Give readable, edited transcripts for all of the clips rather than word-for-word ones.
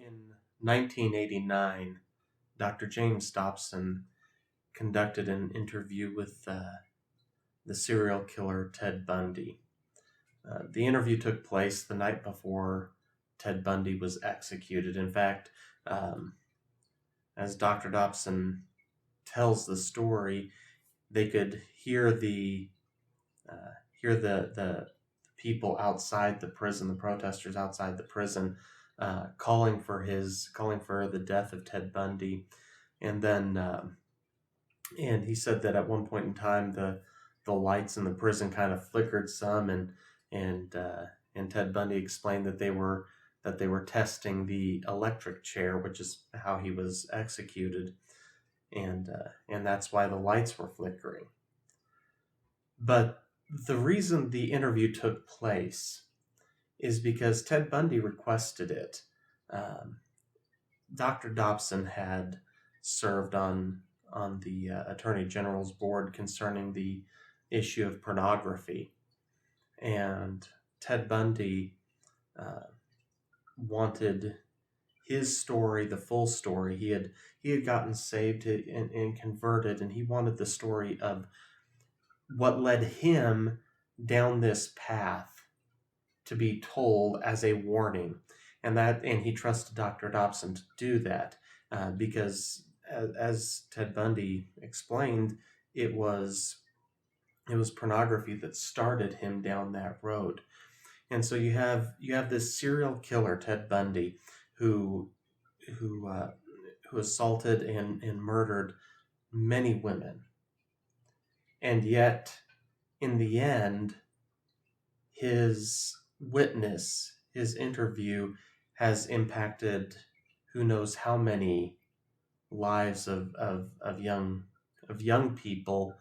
In 1989, Dr. James Dobson conducted an interview with the serial killer Ted Bundy. The interview took place the night before Ted Bundy was executed. In fact, um, as Dr. Dobson tells the story, they could hear the people outside the prison, the protesters outside the prison, calling for the death of Ted Bundy, and then and he said that at one point in time the lights in the prison kind of flickered some, and Ted Bundy explained that they were testing the electric chair, which is how he was executed, and that's why the lights were flickering. But the reason the interview took place is because Ted Bundy requested it. Dr. Dobson had served on the Attorney General's board concerning the issue of pornography, and Ted Bundy wanted his story, the full story. He had gotten saved and converted, and he wanted the story of what led him down this path to be told as a warning, and he trusted Dr. Dobson to do that because, as Ted Bundy explained, it was pornography that started him down that road. And so you have this serial killer, Ted Bundy, who assaulted and murdered many women, and yet in the end, his witness, his interview, has impacted who knows how many lives of young people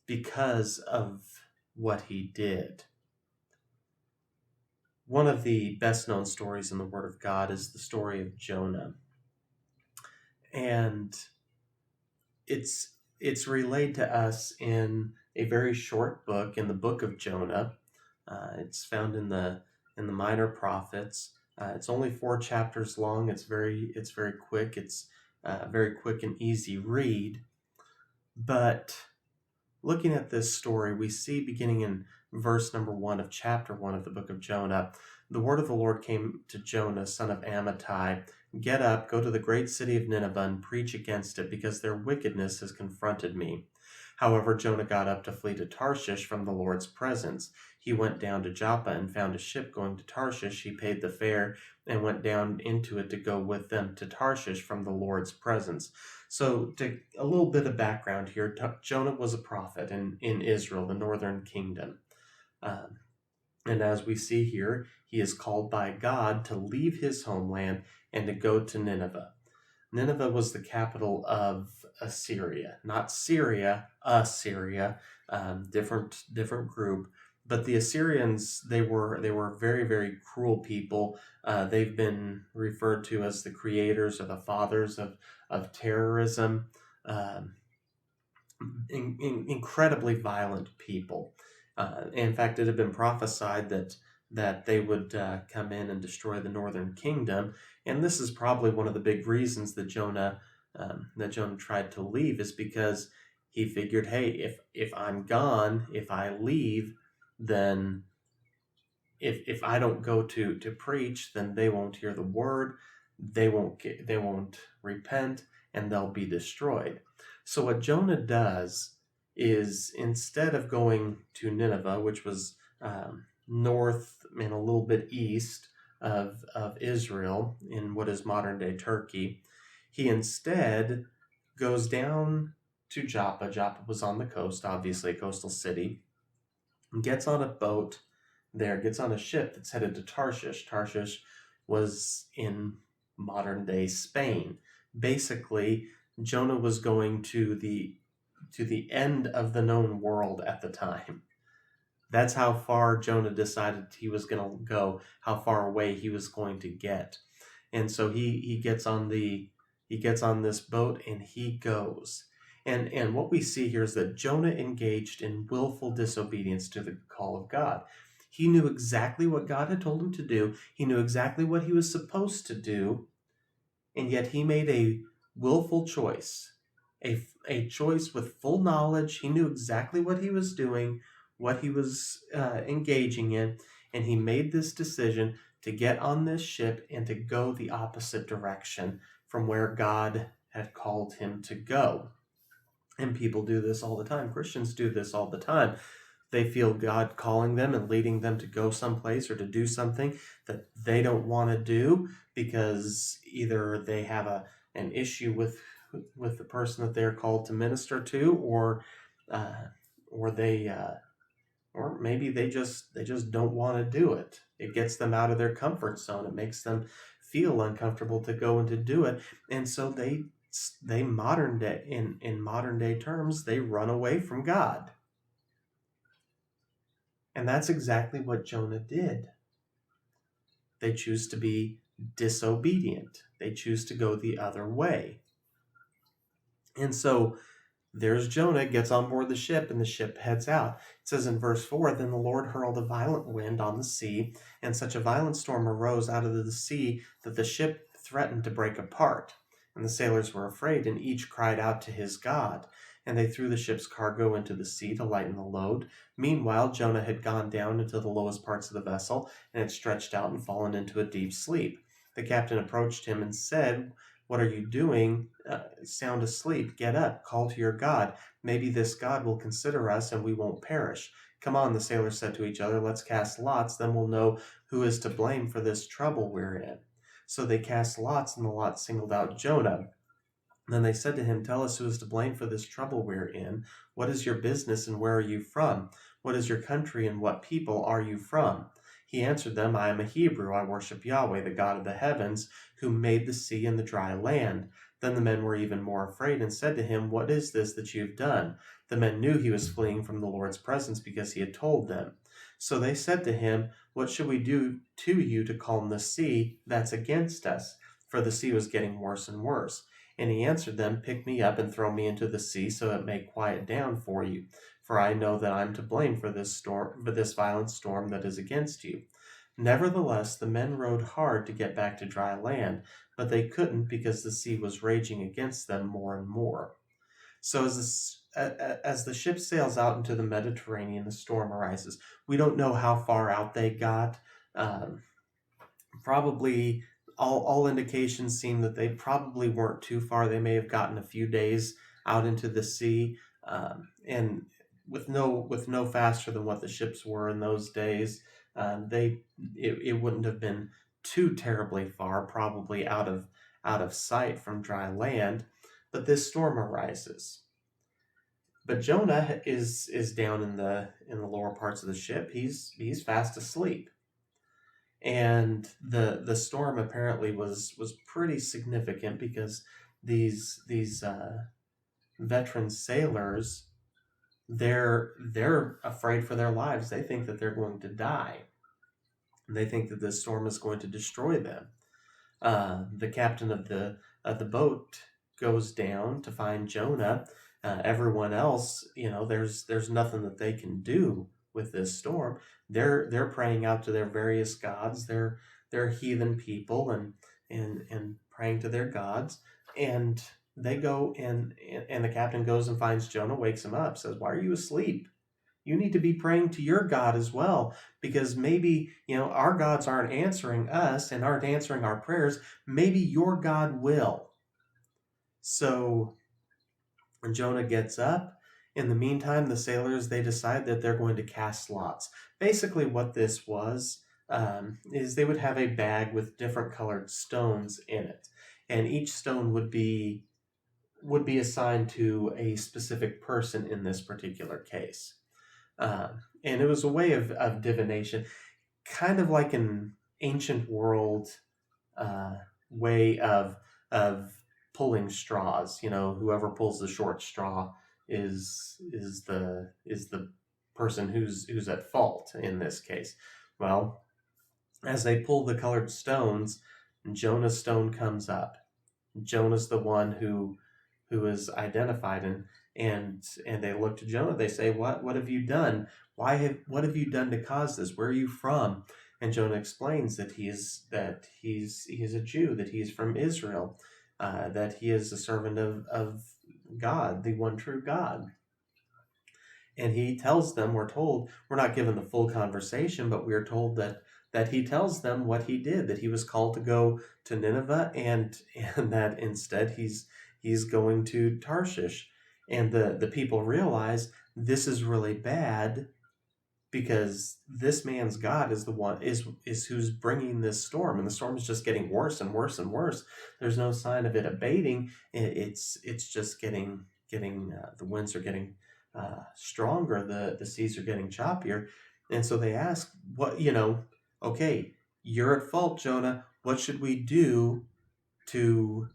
because of what he did. One of the best known stories in the Word of God is the story of Jonah, and it's relayed to us in a very short book, in the book of Jonah. It's found in the Minor Prophets. It's only 4 chapters long. It's very quick. It's a very quick and easy read. But looking at this story, we see, beginning in verse number 1 of chapter 1 of the book of Jonah, the word of the Lord came to Jonah, son of Amittai. Get up, go to the great city of Nineveh and preach against it, because their wickedness has confronted me. However, Jonah got up to flee to Tarshish from the Lord's presence. He went down to Joppa and found a ship going to Tarshish. He paid the fare and went down into it to go with them to Tarshish from the Lord's presence. So, a little bit of background here. Jonah was a prophet in Israel, the northern kingdom. And as we see here, he is called by God to leave his homeland and to go to Nineveh. Nineveh was the capital of Assyria, not Syria, Assyria, different group. But the Assyrians, they were very, very cruel people. They've been referred to as the creators or the fathers of terrorism. Incredibly violent people. In fact, it had been prophesied that they would come in and destroy the northern kingdom, and this is probably one of the big reasons that Jonah tried to leave, is because he figured, hey, if I'm gone, if I leave, then if I don't go to preach, then they won't hear the word, they won't repent, and they'll be destroyed. So what Jonah does is, instead of going to Nineveh, which was north and a little bit east of Israel in what is modern day Turkey, he instead goes down to Joppa. Joppa was on the coast, obviously a coastal city, and gets on a boat there, gets on a ship that's headed to Tarshish. Tarshish was in modern day Spain. Basically, Jonah was going to the end of the known world at the time. That's how far Jonah decided he was going to go, how far away he was going to get. And so he gets on this boat and he goes. And what we see here is that Jonah engaged in willful disobedience to the call of God. He knew exactly what God had told him to do. He knew exactly what he was supposed to do, and yet he made a willful choice, a choice with full knowledge. He knew exactly what he was doing, what he was engaging in, and he made this decision to get on this ship and to go the opposite direction from where God had called him to go. And people do this all the time. Christians do this all the time. They feel God calling them and leading them to go someplace or to do something that they don't want to do because either they have an issue with the person that they're called to minister to, uh, or they or maybe they just don't want to do it. It gets them out of their comfort zone. It makes them feel uncomfortable to go and to do it, and so they modern day in modern day terms, they run away from God. And that's exactly what Jonah did. They choose to be disobedient. They choose to go the other way. And so there's Jonah, gets on board the ship, and the ship heads out. It says in verse 4, "Then the Lord hurled a violent wind on the sea, and such a violent storm arose out of the sea that the ship threatened to break apart. And the sailors were afraid, and each cried out to his God. And they threw the ship's cargo into the sea to lighten the load. Meanwhile, Jonah had gone down into the lowest parts of the vessel, and had stretched out and fallen into a deep sleep. The captain approached him and said, 'What are you doing? Sound asleep. Get up, call to your God. Maybe this God will consider us and we won't perish.' 'Come on,' the sailors said to each other, 'let's cast lots, then we'll know who is to blame for this trouble we're in.' So they cast lots, and the lot singled out Jonah. Then they said to him, 'Tell us who is to blame for this trouble we're in. What is your business, and where are you from? What is your country, and what people are you from?' He answered them, 'I am a Hebrew. I worship Yahweh, the God of the heavens, who made the sea and the dry land.' Then the men were even more afraid and said to him, 'What is this that you have done?' The men knew he was fleeing from the Lord's presence because he had told them. So they said to him, 'What should we do to you to calm the sea that's against us?' For the sea was getting worse and worse. And he answered them, 'Pick me up and throw me into the sea, so it may quiet down for you. For I know that I am to blame for this violent storm that is against you.' Nevertheless, the men rowed hard to get back to dry land, but they couldn't because the sea was raging against them more and more. So as the ship sails out into the Mediterranean, the storm arises. We don't know how far out they got. Um, Probably all indications seem that they probably weren't too far. They may have gotten a few days out into the sea, and with no faster than what the ships were in those days, it wouldn't have been too terribly far, probably out of sight from dry land. But this storm arises. But Jonah is down in the lower parts of the ship. He's fast asleep. And the storm apparently was pretty significant because these veteran sailors, they're afraid for their lives. They think that they're going to die. They think that this storm is going to destroy them. The captain of the boat goes down to find Jonah. Everyone else, there's nothing that they can do with this storm. They're praying out to their various gods. They're heathen people and praying to their gods. And they go and the captain goes and finds Jonah, wakes him up, says, "Why are you asleep? You need to be praying to your God as well, because maybe, our gods aren't answering us and aren't answering our prayers. Maybe your God will." So when Jonah gets up, in the meantime, the sailors, they decide that they're going to cast lots. Basically what this was, is they would have a bag with different colored stones in it. And each stone would be assigned to a specific person in this particular case. And it was a way of divination, kind of like an ancient world way of pulling straws. Whoever pulls the short straw is the person who's at fault in this case. Well, as they pull the colored stones, Jonah's stone comes up. Jonah's the one who is identified, and they look to Jonah. They say, what have you done? What have you done to cause this? Where are you from? And Jonah explains that he's a Jew, that he's from Israel, that he is a servant of God, the one true God. And he tells them, we're told, we're not given the full conversation, but we're told that he tells them what he did, that he was called to go to Nineveh, and that instead he's going to Tarshish. And the people realize this is really bad, because this man's God is the one is who's bringing this storm, and the storm is just getting worse and worse and worse. There's no sign of it abating. It's just getting the winds are getting stronger. The seas are getting choppier, and so they ask, okay, you're at fault, Jonah. What should we do to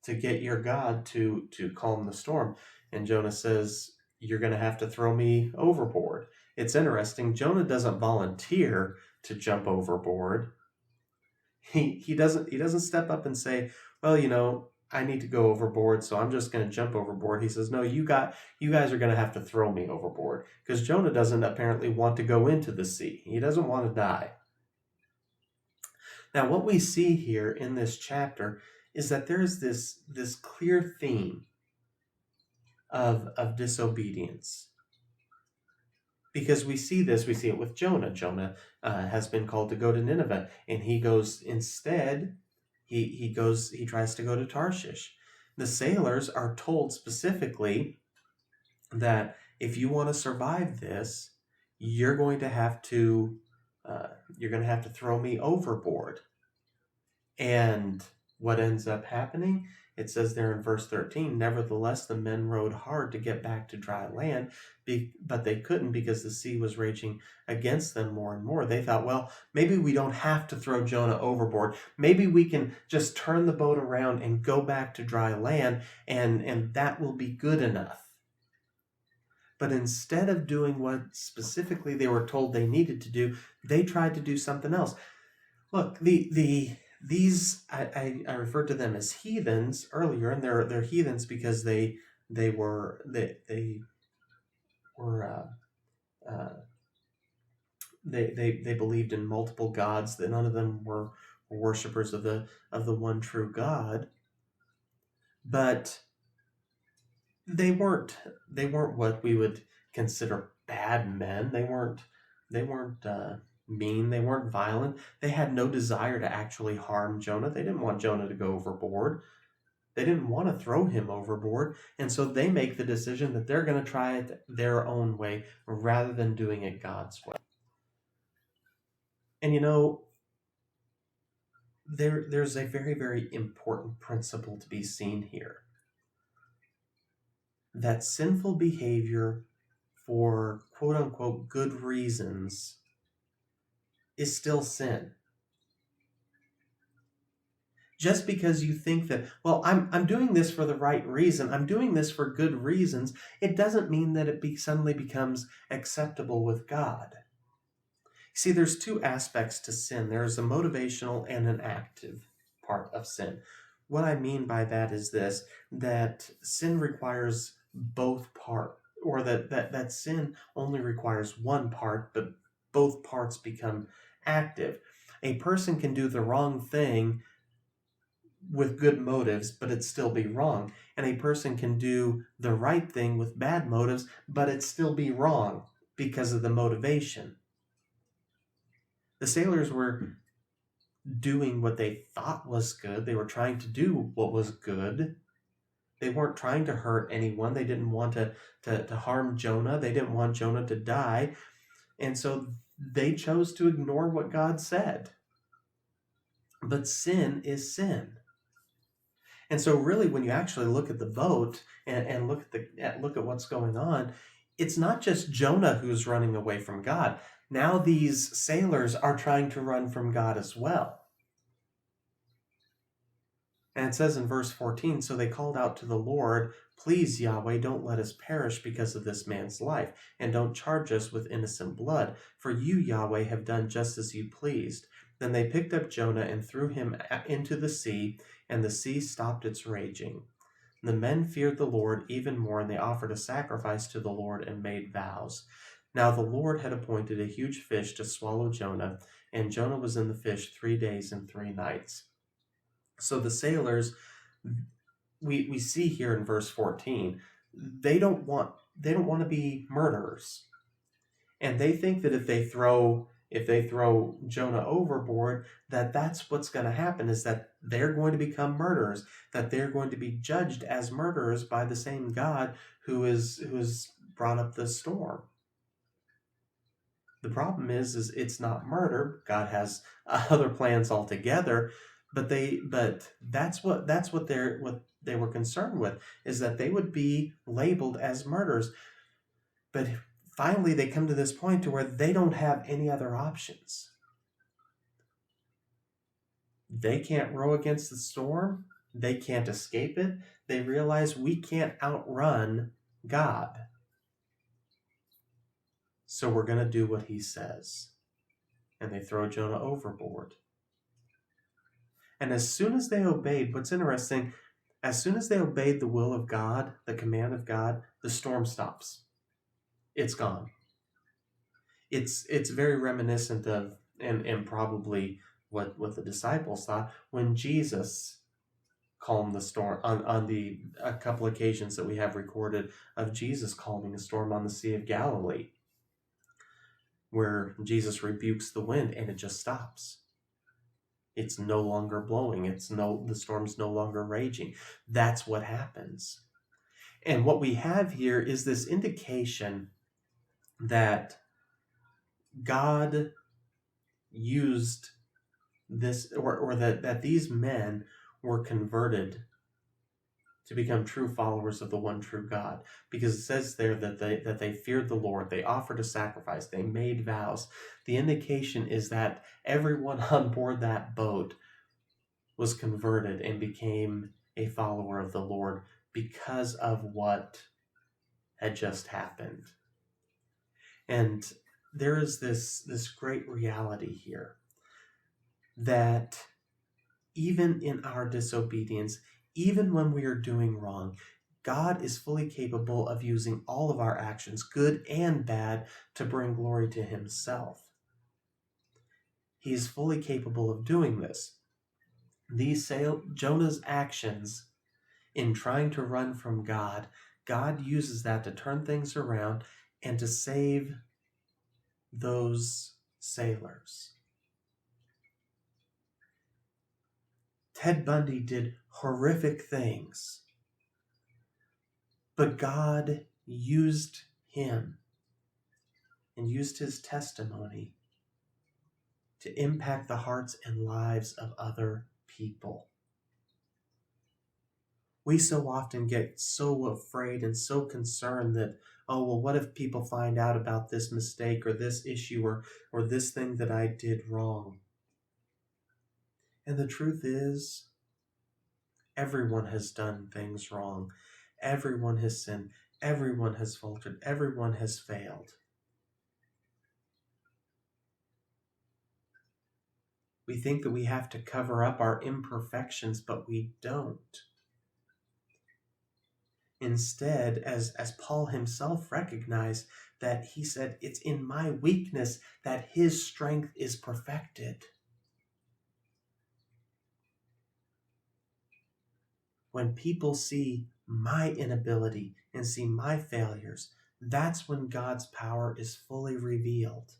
get your God to calm the storm? And Jonah says, you're going to have to throw me overboard. It's interesting. Jonah doesn't volunteer to jump overboard. He doesn't step up and say, well, I need to go overboard, so I'm just going to jump overboard. He says, no, you guys are going to have to throw me overboard, because Jonah doesn't apparently want to go into the sea. He doesn't want to die. Now, what we see here in this chapter is that there's this clear theme of disobedience. Because we see it with Jonah. Jonah has been called to go to Nineveh, and he goes instead. He tries to go to Tarshish. The sailors are told specifically that if you want to survive this, you're going to have to throw me overboard. And what ends up happening? It says there in verse 13, nevertheless, the men rowed hard to get back to dry land, but they couldn't, because the sea was raging against them more and more. They thought, well, maybe we don't have to throw Jonah overboard. Maybe we can just turn the boat around and go back to dry land, and that will be good enough. But instead of doing what specifically they were told they needed to do, they tried to do something else. Look, these I referred to them as heathens earlier, and they're heathens because they believed in multiple gods, that none of them were worshipers of the one true God. But they weren't what we would consider bad men. They weren't mean. They weren't violent. They had no desire to actually harm Jonah. They didn't want Jonah to go overboard. They didn't want to throw him overboard. And so they make the decision that they're going to try it their own way rather than doing it God's way. And there's a very, very important principle to be seen here. That sinful behavior for quote unquote good reasons is still sin. Just because you think that, well, I'm doing this for the right reason, I'm doing this for good reasons, it doesn't mean that it suddenly becomes acceptable with God. See, there's two aspects to sin. There's a motivational and an active part of sin. What I mean by that is this, that sin requires both parts, or that sin only requires one part, but both parts become active. A person can do the wrong thing with good motives, but it still be wrong. And a person can do the right thing with bad motives, but it still be wrong because of the motivation. The sailors were doing what they thought was good. They were trying to do what was good. They weren't trying to hurt anyone. They didn't want to harm Jonah. They didn't want Jonah to die. And so they chose to ignore what God said. But sin is sin. And so really, when you actually look at the boat and look at what's going on, it's not just Jonah who's running away from God. Now these sailors are trying to run from God as well. And it says in verse 14, so they called out to the Lord, please, Yahweh, don't let us perish because of this man's life, and don't charge us with innocent blood, for you, Yahweh, have done just as you pleased. Then they picked up Jonah and threw him into the sea, and the sea stopped its raging. The men feared the Lord even more, and they offered a sacrifice to the Lord and made vows. Now the Lord had appointed a huge fish to swallow Jonah, and Jonah was in the fish 3 days and 3 nights. So the sailors, we see here in verse 14, they don't want to be murderers. And they think that if they throw Jonah overboard, that's what's going to happen, is that they're going to become murderers, that they're going to be judged as murderers by the same God who has brought up the storm. The problem is it's not murder. God has other plans altogether, but that's what they were concerned with, is that they would be labeled as murderers. But finally, they come to this point to where they don't have any other options. They can't row against the storm. They can't escape it. They realize we can't outrun God. So we're going to do what he says. And they throw Jonah overboard. And as soon as they obeyed, what's interesting, as soon as they obeyed the will of God, the command of God, the storm stops. It's gone. It's very reminiscent of, and probably what the disciples thought when Jesus calmed the storm on a couple occasions that we have recorded of Jesus calming a storm on the Sea of Galilee, where Jesus rebukes the wind and it just stops. It's no longer blowing. The storm's no longer raging. That's what happens. And what we have here is this indication that God used this, or that these men were converted to become true followers of the one true God, because it says there that they feared the Lord, they offered a sacrifice, they made vows. The indication is that everyone on board that boat was converted and became a follower of the Lord because of what had just happened. And there is this great reality here that even in our disobedience, even when we are doing wrong, God is fully capable of using all of our actions, good and bad, to bring glory to himself. He is fully capable of doing this. Jonah's actions in trying to run from God, God uses that to turn things around and to save those sailors. Ted Bundy did horrific things, but God used him and used his testimony to impact the hearts and lives of other people. We so often get so afraid and so concerned that, oh, well, what if people find out about this mistake or this issue or this thing that I did wrong? And the truth is, everyone has done things wrong. Everyone has sinned. Everyone has faltered. Everyone has failed. We think that we have to cover up our imperfections, but we don't. Instead, as Paul himself recognized, that he said, it's in my weakness that his strength is perfected. When people see my inability and see my failures, that's when God's power is fully revealed.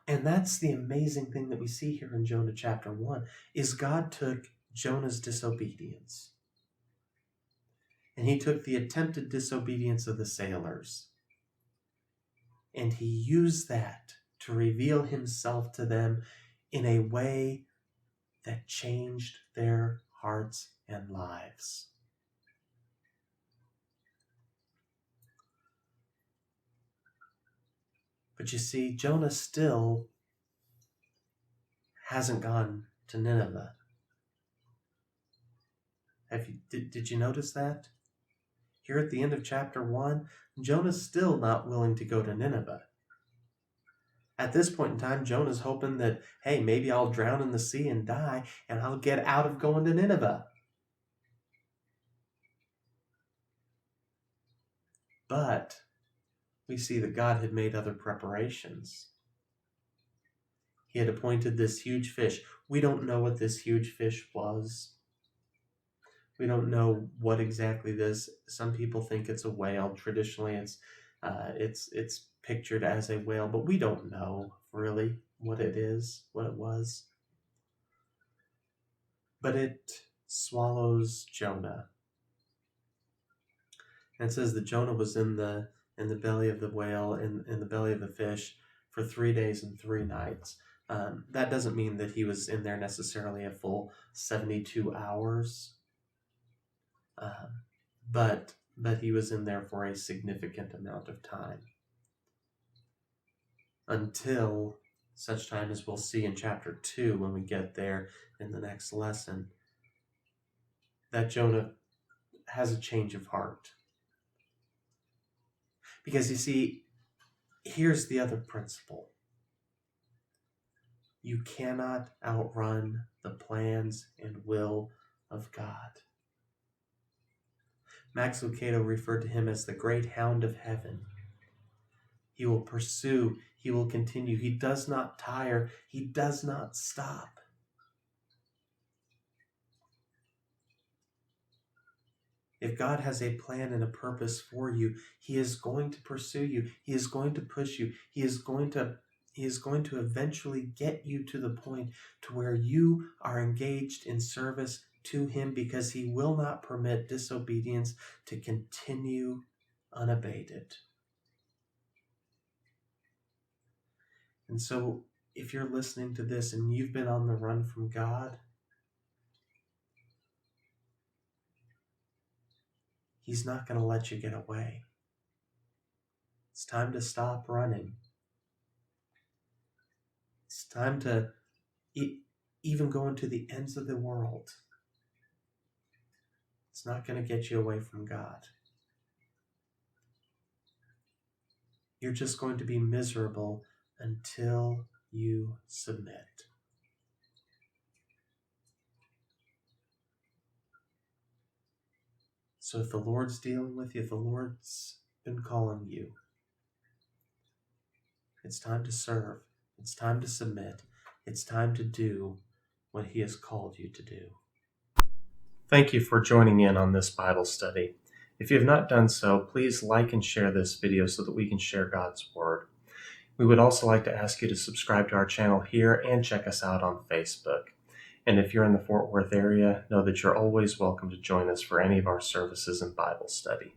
And that's the amazing thing that we see here in Jonah chapter 1, is God took Jonah's disobedience, and he took the attempted disobedience of the sailors, and he used that to reveal himself to them in a way that changed their hearts and lives. But you see, Jonah still hasn't gone to Nineveh. Did you notice that? Here at the end of chapter 1, Jonah's still not willing to go to Nineveh. At this point in time, Jonah's hoping that, hey, maybe I'll drown in the sea and die, and I'll get out of going to Nineveh. But we see that God had made other preparations. He had appointed this huge fish. We don't know what this huge fish was. We don't know what exactly this. Some people think it's a whale. Traditionally, it's pictured as a whale, but we don't know really what it is, what it was. But it swallows Jonah. And it says that Jonah was in the belly of the whale, in the belly of the fish, for 3 days and 3 nights. That doesn't mean that he was in there necessarily a full 72 hours, but he was in there for a significant amount of time, until such time as we'll see in chapter 2 when we get there in the next lesson, that Jonah has a change of heart. Because you see, here's the other principle. You cannot outrun the plans and will of God. Max Lucado referred to him as the great hound of heaven. He will pursue, he will continue. He does not tire, he does not stop. If God has a plan and a purpose for you, he is going to pursue you. He is going to push you. He is going to eventually get you to the point to where you are engaged in service to him, because he will not permit disobedience to continue unabated. And so if you're listening to this and you've been on the run from God, he's not going to let you get away. It's time to stop running. It's time to even go into the ends of the world. It's not going to get you away from God. You're just going to be miserable until you submit. So if the Lord's dealing with you, if the Lord's been calling you, it's time to serve. It's time to submit. It's time to do what he has called you to do. Thank you for joining in on this Bible study. If you have not done so, please like and share this video so that we can share God's Word. We would also like to ask you to subscribe to our channel here and check us out on Facebook. And if you're in the Fort Worth area, know that you're always welcome to join us for any of our services and Bible study.